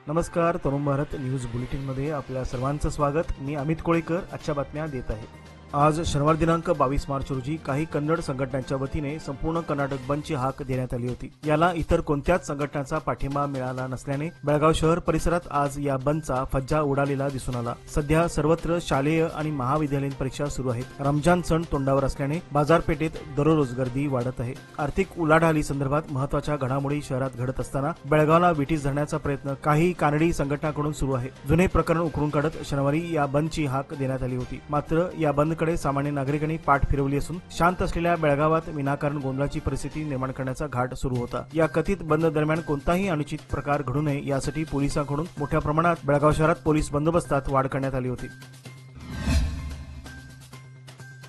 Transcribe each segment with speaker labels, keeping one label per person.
Speaker 1: नमस्कार, Tarun Bharat news bulletin मध्ये आपल्या सर्वांचं स्वागत। मी अमित कोळेकर आजच्या बातम्या देत आहे। आज शनिवार दिनांक 22 मार्च रोजी काही कन्नड संघटनांच्या वतीने संपूर्ण कर्नाटक बंदची हाक देण्यात आली होती। याला इतर कोणत्याच संघटनांचा पाठिंबा मिळाला नसल्याने बेळगाव शहर परिसरात आज या बंदचा फज्जा उडालेला दिसून आला। सध्या सर्वत्र शालेय आणि महाविद्यालयीन परीक्षा सुरू आहेत। रमजान सण तोंडावर असल्याने बाजारपेठेत दररोज गर्दी वाढत आहे। आर्थिक उलाढाली संदर्भात महत्त्वाच्या घडामोडी शहरात घडत असताना बेळगावला विटीस धरण्याचा प्रयत्न काही कानडी संघटनांकडून सुरू आहे। जुने प्रकरण उकरून काढत शनिवारी या बंदची हाक देण्यात आली होती। मात्र या बंद कडे सामान्य नागरिकांनी पाठ फिरवली असून शांत असलेल्या बेळगावात विनाकारण गोंधळाची परिस्थिती निर्माण करण्याचा घाट सुरू होता। या कथित बंद दरम्यान कोणताही अनुचित प्रकार घडू नये यासाठी पोलिसांकडून मोठ्या प्रमाणात बेळगाव शहरात पोलीस बंदोबस्तात वाढ करण्यात आली होती।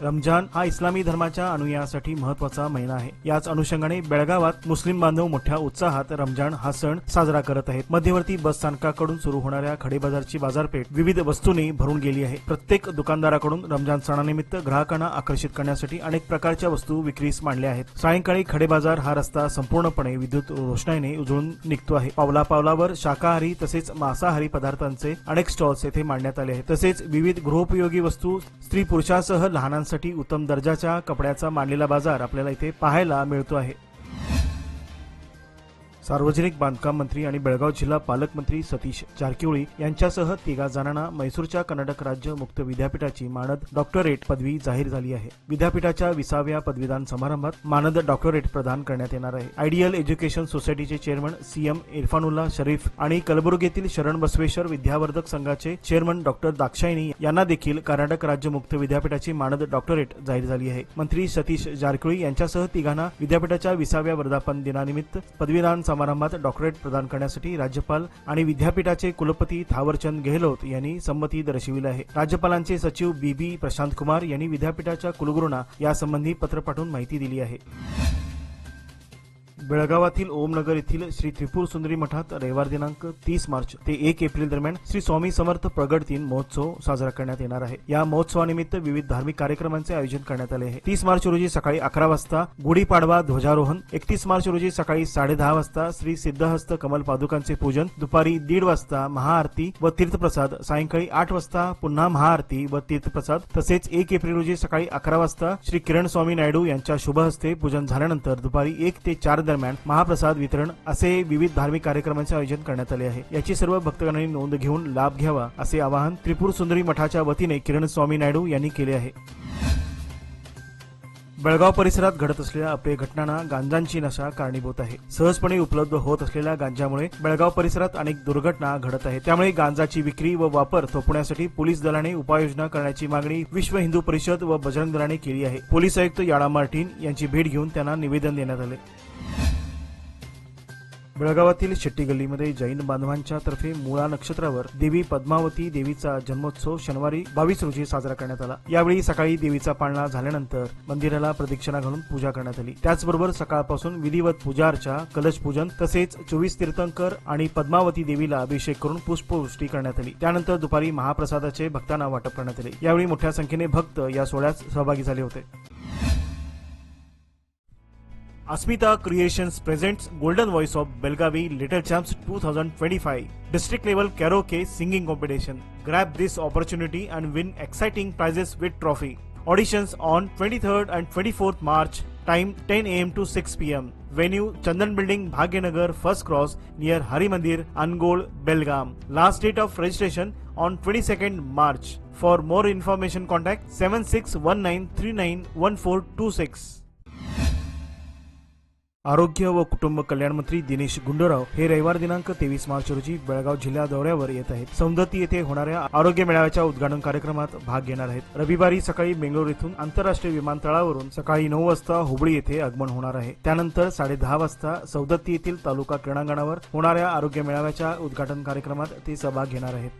Speaker 1: रमजान हा इस्लामी धर्माच्या अनुयायांसाठी महत्त्वाचा महिना आहे। याच अनुषंगाने बेळगावात मुस्लिम बांधव मोठ्या उत्साहात रमजान हा सण साजरा करत आहेत। मध्यवर्ती बस स्थानकाकडून सुरू होणाऱ्या खडे बाजारची बाजारपेठ विविध वस्तूंनी भरून गेली आहे। प्रत्येक दुकानदाराकडून रमजान सणानिमित्त ग्राहकांना आकर्षित करण्यासाठी अनेक प्रकारच्या वस्तू विक्रीस मांडल्या आहेत। सायंकाळी खडे बाजार हा रस्ता संपूर्णपणे विद्युत रोषणाईने उजळून निघतो आहे। पावला पावलावर शाकाहारी तसेच मांसाहारी पदार्थांचे अनेक स्टॉल्स येथे मांडण्यात आले आहेत। तसेच विविध गृहोपयोगी वस्तू, स्त्री पुरुषांसह लहानांसाठी उत्तम दर्जाच्या कपड्याचा मांडलेला बाजार आपल्याला इथे पाहायला मिळतो आहे। सार्वजनिक बांधकाम मंत्री आणि बेळगाव जिल्हा पालकमंत्री सतीश जारकिहोळी यांच्यासह 3 जणांना मैसूरच्या कर्नाटक राज्य मुक्त विद्यापीठाची मानद डॉक्टरेट पदवी जाहीर झाली आहे। विद्यापीठाच्या 20व्या पदवीदान समारंभात मानद डॉक्टरेट प्रदान करण्यात येणार आहे। आयडियल एज्युकेशन सोसायटीचे चेअरमन सीएम इरफानुल्ला शरीफ आणि कलबुर्गीतील शरण बसवेश्वर विद्यावर्धक संघाचे चेअरमन डॉक्टर दाक्षायणी यांना देखील कर्नाटक राज्य मुक्त विद्यापीठाची मानद डॉक्टरेट जाहीर झाली आहे। मंत्री सतीश जारकिहोळी यांच्यासह 3 विद्यापीठाच्या 20व्या वर्धापन दिनानिमित्त पदवीदान समारंभात डॉक्टरेट प्रदान करण्यासाठी राज्यपाल आणि विद्यापीठाचे कुलपती थावरचंद गेहलोत यांनी संमती दर्शविली आहे। राज्यपालांचे सचिव बीबी प्रशांत कुमार यांनी विद्यापीठाच्या कुलगुरूंना यासंबंधी पत्र पाठवून माहिती दिली आहे। बेळगावातील ओमनगर येथील श्री त्रिपुर सुंदरी मठात रविवार दिनांक 30 मार्च ते 1 एप्रिल दरम्यान श्री स्वामी समर्थ प्रगट दिन महोत्सव साजरा करण्यात येणार आहे। या महोत्सवानिमित्त विविध धार्मिक कार्यक्रमांचे आयोजन करण्यात आले आहे। 30 मार्च रोजी सकाळी 11 वाजता गुढीपाडवा ध्वजारोहण, 31 मार्च रोजी सकाळी 10:30 वाजता श्री सिद्धहस्त कमल पादुकांचे पूजन, दुपारी 1:30 वाजता महाआरती व तीर्थप्रसाद, सायंकाळी 8 वाजता पुन्हा महाआरती व तीर्थप्रसाद, तसेच 1 एप्रिल रोजी सकाळी 11 वाजता श्री किरण स्वामी नायडू यांच्या शुभहस्ते पूजन झाल्यानंतर दुपारी 1 ते 4 दरम्यान महाप्रसाद वितरण असे विविध धार्मिक कार्यक्रमांचे आयोजन करण्यात आले आहे। याची सर्व भक्तगणांनी नोंद घेऊन लाभ घ्यावा असे आवाहन त्रिपुर सुंदरी मठाच्या वतीने किरण स्वामी नायडू यांनी केले आहे। बेळगाव परिसरात घडत असलेल्या अप्रिय घटनांना गांजाची नशा कारणीभूत आहे। सहजपणे उपलब्ध होत असलेल्या गांजामुळे बेळगाव परिसरात अनेक दुर्घटना घडत आहेत। त्यामुळे गांजाची विक्री व वापर थोपवण्यासाठी पोलीस दलाने उपाययोजना करण्याची मागणी विश्व हिंदू परिषद व बजरंग दलाने केली आहे। पोलीस आयुक्त याडा मार्टिन यांची भेट घेऊन त्यांना निवेदन देण्यात आले। बेळगावातील शेट्टी गल्लीमध्ये जैन बांधवांच्या तर्फे मूळा नक्षत्रावर देवी पद्मावती देवीचा जन्मोत्सव शनिवारी 22 रोजी साजरा करण्यात आला। यावेळी सकाळी देवीचा पाळणा झाल्यानंतर मंदिराला प्रदक्षिणा घालून पूजा करण्यात आली। त्याचबरोबर सकाळपासून विधिवत पूजा अर्चा, कलश पूजन तसेच 24 तीर्थंकर आणि पद्मावती देवीला अभिषेक करून पुष्पवृष्टी करण्यात आली। त्यानंतर दुपारी महाप्रसादाचे भक्तांना वाटप करण्यात आले। यावेळी मोठ्या संख्येने भक्त या सोहळ्यात सहभागी झाले होते। Asmita Creations presents Golden Voice of Belgavi Little Champs 2025 District Level Karaoke Singing Competition. Grab this opportunity and win exciting prizes with trophy. Auditions on 23rd and 24th March. Time 10 AM to 6 PM. Venue Chandan Building, Bhagyanagar, First Cross near Hari Mandir, Angol, Belgaum. Last date of registration on 22nd March. For more information contact 7619391426. आरोग्य व कुटुंब कल्याण मंत्री दिनेश गुंडूराव हे रविवार दिनांक 23 मार्च रोजी बेळगाव जिल्हा दौऱ्यावर येत आहेत। सौंदत्ती येथे होणाऱ्या आरोग्य मेळाव्याच्या उद्घाटन कार्यक्रमात भाग घेणार आहेत। रविवारी सकाळी बेंगळूर येथून आंतरराष्ट्रीय विमानतळावरून सकाळी 9 वाजता हुबळी येथे आगमन होणार आहे। त्यानंतर 10:30 वाजता सौंदत्ती येथील तालुका क्रीडांगणावर होणाऱ्या आरोग्य मेळाव्याच्या उद्घाटन कार्यक्रमात ते सहभाग घेणार आहेत।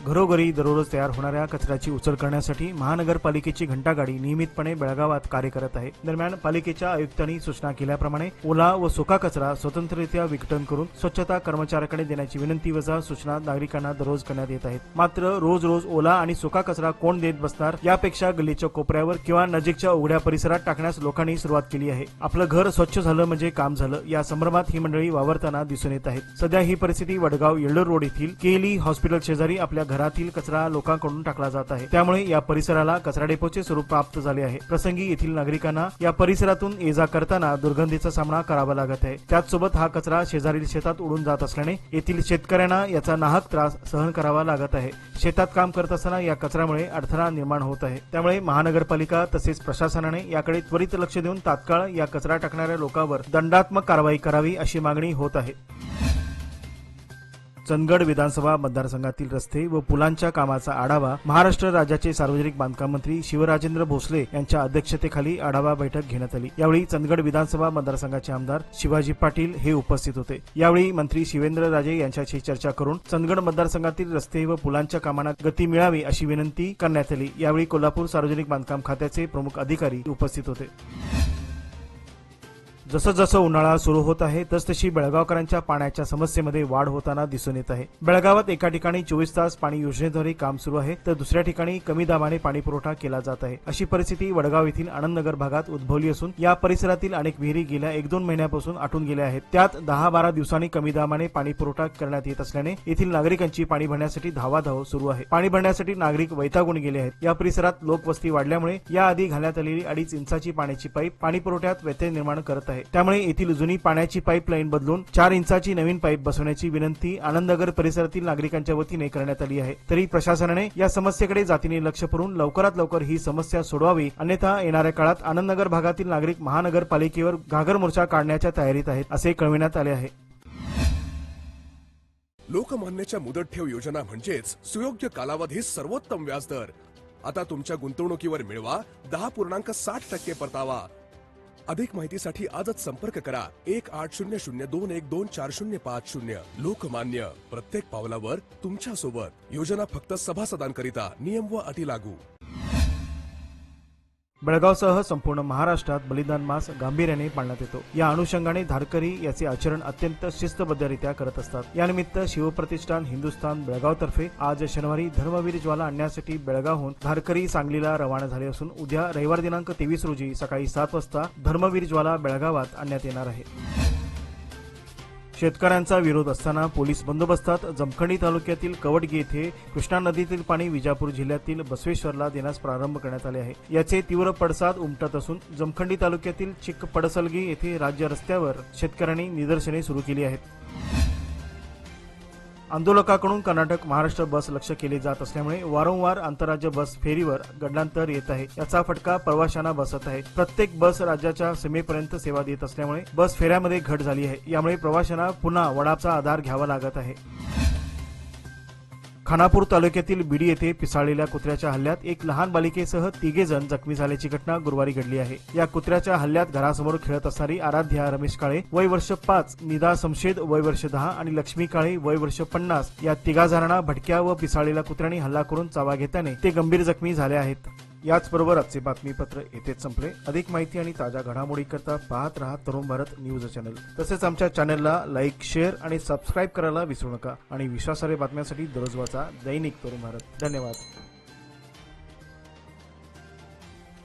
Speaker 1: घरोघरी दररोज तयार होणाऱ्या कचऱ्याची उचल करण्यासाठी महानगरपालिकेची घंटागाडी नियमितपणे बेळगावात कार्य करत आहे। दरम्यान पालिकेच्या आयुक्तांनी सूचना केल्याप्रमाणे ओला व सुका कचरा स्वतंत्ररित्या विघटन करून स्वच्छता कर्मचाऱ्याकडे देण्याची विनंती वजा सूचना नागरिकांना दररोज करण्यात येत आहेत। मात्र रोज रोज ओला आणि सुका कचरा कोण देत बसणार, यापेक्षा गल्लीच्या कोपऱ्यावर किंवा नजीकच्या उघड्या परिसरात टाकण्यास लोकांनी सुरुवात केली आहे। आपलं घर स्वच्छ झालं म्हणजे काम झालं, या संभ्रमात ही मंडळी वावरताना दिसून येत आहेत। सध्या ही परिस्थिती वडगाव येळ्ळूर रोड येथील केली हॉस्पिटल शेजारी आपल्या घरातील कचरा लोकांकडून टाकला जात आहे। त्यामुळे या परिसराला कचरा डेपोचे स्वरूप प्राप्त झाले आहे। प्रसंगी येथील नागरिकांना या परिसरातून ये जा करताना दुर्गंधीचा सामना करावा लागत आहे। त्याचसोबत हा कचरा शेजारील शेतात उडून जात असल्याने येथील शेतकऱ्यांना याचा नाहक त्रास सहन करावा लागत आहे। शेतात काम करत असताना या कचऱ्यामुळे अडथळा निर्माण होत आहे। त्यामुळे महानगरपालिका तसेच प्रशासनाने याकडे त्वरित लक्ष देऊन तात्काळ या कचरा टाकणाऱ्या लोकांवर दंडात्मक कारवाई करावी अशी मागणी होत आहे। चंदगड विधानसभा मतदारसंघातील रस्ते व पुलांच्या कामाचा आढावा महाराष्ट्र राज्याचे सार्वजनिक बांधकाम मंत्री शिवराजेंद्र भोसले यांच्या अध्यक्षतेखाली आढावा बैठक घेण्यात आली। यावेळी चंदगड विधानसभा मतदारसंघाचे आमदार शिवाजी पाटील हे उपस्थित होते। यावेळी मंत्री शिवेंद्रराजे यांच्याशी चर्चा करून चंदगड मतदारसंघातील रस्ते व पुलांच्या कामांना गती मिळावी अशी विनंती करण्यात आली। यावेळी कोल्हापूर सार्वजनिक बांधकाम खात्याचे प्रमुख अधिकारी उपस्थित होते। जसं जसं उन्हाळा सुरू होत आहे तसतशी बेळगावकरांच्या पाण्याच्या समस्येमध्ये वाढ होताना दिसून येत आहे। बेळगावात एका ठिकाणी 24 तास पाणी योजनेद्वारे काम सुरू आहे तर दुसऱ्या ठिकाणी कमी दाबाने पाणी पुरवठा केला जात आहे। अशी परिस्थिती वडगाव येथील आनंदनगर भागात उद्भवली असून या परिसरातील अनेक विहिरी गेल्या 1-2 महिन्यापासून आटून गेल्या आहेत। त्यात 10-12 दिवसांनी कमी दाबाने पाणी पुरवठा करण्यात येत असल्याने येथील नागरिकांची पाणी भरण्यासाठी धावाधाव सुरू आहे। पाणी भरण्यासाठी नागरिक वैतागून गेले आहेत। या परिसरात लोकवस्ती वाढल्यामुळे याआधी घालण्यात आलेली 2.5 इंचाची पाण्याची पाईप पाणी पुरवठ्यात व्यत्यय निर्माण करत आहे। त्यामुळे येथील जुनी पाण्याची पाईपलाईन बदलून 4 इंचाची नवीन पाईप बसवण्याची विनंती आनंदनगर परिसरातील नागरिकांच्या वतीने करण्यात आली आहे। तरी प्रशासनाने या समस्येकडे जातीने लक्ष पुरवून लवकरात लवकर ही समस्या सोडवावी, अन्यथा येणाऱ्या काळात आनंदनगर भागातील नागरिक महानगरपालिकेवर घागर मोर्चा काढण्याच्या तयारीत आहेत असे कळविण्यात आले आहे।
Speaker 2: लोकमान्यच्या मुदत ठेव योजना म्हणजेच सुयोग्य कालावधीत सर्वोत्तम व्याजदर। आता तुमच्या गुंतवणुकीवर मिळवा 10.60% परतावा। अधिक माहितीसाठी आजच संपर्क करा 1800212405। लोकमान्य, प्रत्येक पावलावर तुमच्या सोबत। योजना फक्त सभासदांकरिता, नियम व अटी लागू।
Speaker 1: बेळगावसह संपूर्ण महाराष्ट्रात बलिदान मास गांभीर्याने पाळण्यात येतो। या अनुषंगाने धारकरी याचे आचरण अत्यंत शिस्तबद्धरित्या करत असतात। यानिमित्त शिवप्रतिष्ठान हिंदुस्थान बेळगावतर्फे आज शनिवारी धर्मवीर ज्वाला आणण्यासाठी बेळगावहून धारकरी सांगलीला रवाना झाले असून उद्या रविवार दिनांक 23 रोजी सकाळी 7 वाजता धर्मवीर ज्वाला बेळगावात आणण्यात येणार आहे। शेतकऱ्यांचा विरोध असताना पोलीस बंदोबस्तात जमखंडी तालुक्यातील कवडगी येथे कृष्णा नदीतील पाणी विजापूर जिल्ह्यातील बसवेश्वरला देण्यास प्रारंभ करण्यात आले आहे। याचे तीव्र पडसाद उमटत असून जमखंडी तालुक्यातील चिक्कपडसलगी येथे राज्य रस्त्यावर शेतकऱ्यांनी निदर्शने सुरू केली आहेत। आंदोलकांकडून कर्नाटक महाराष्ट्र बस लक्ष केले जात असल्यामुळे वारंवार आंतरराज्य बस फेरीवर गडलांतर येत आहे। याचा फटका प्रवाशांना बसत आहे। प्रत्येक बस राज्याच्या सीमेपर्यंत सेवा देत असल्यामुळे बस फेऱ्यामध्ये घट झाली आहे। यामुळे प्रवाशांना पुन्हा वडापचा आधार घ्यावा लागत आहे। खानापूर तालुक्यातील बिडी येथे पिसाळलेल्या कुत्र्याच्या हल्ल्यात एक लहान बालिकेसह 3 जण जखमी झाल्याची घटना गुरुवारी घडली आहे। या कुत्र्याच्या हल्ल्यात घरासमोर खेळत असणारी आराध्या रमेश काळे वय वर्ष 5, निदा समशेद वय वर्ष 10 आणि लक्ष्मी काळे वय वर्ष 50 या 3 जणांना भटक्या व पिसाळलेल्या कुत्र्यांनी हल्ला करून चावा घेतल्याने ते गंभीर जखमी झाले आहेत। याचबरोबर आजचे बातमीपत्र येथेच संपले। अधिक माहिती आणि ताज्या घडामोडी करता पाहत रहा तरुण भारत न्यूज चॅनल। तसेच आमच्या चॅनलला लाईक, शेअर आणि सबस्क्राईब करायला विसरू नका आणि विश्वासार्ह बातम्यांसाठी दररोज वाचा दैनिक तरुण भारत। धन्यवाद।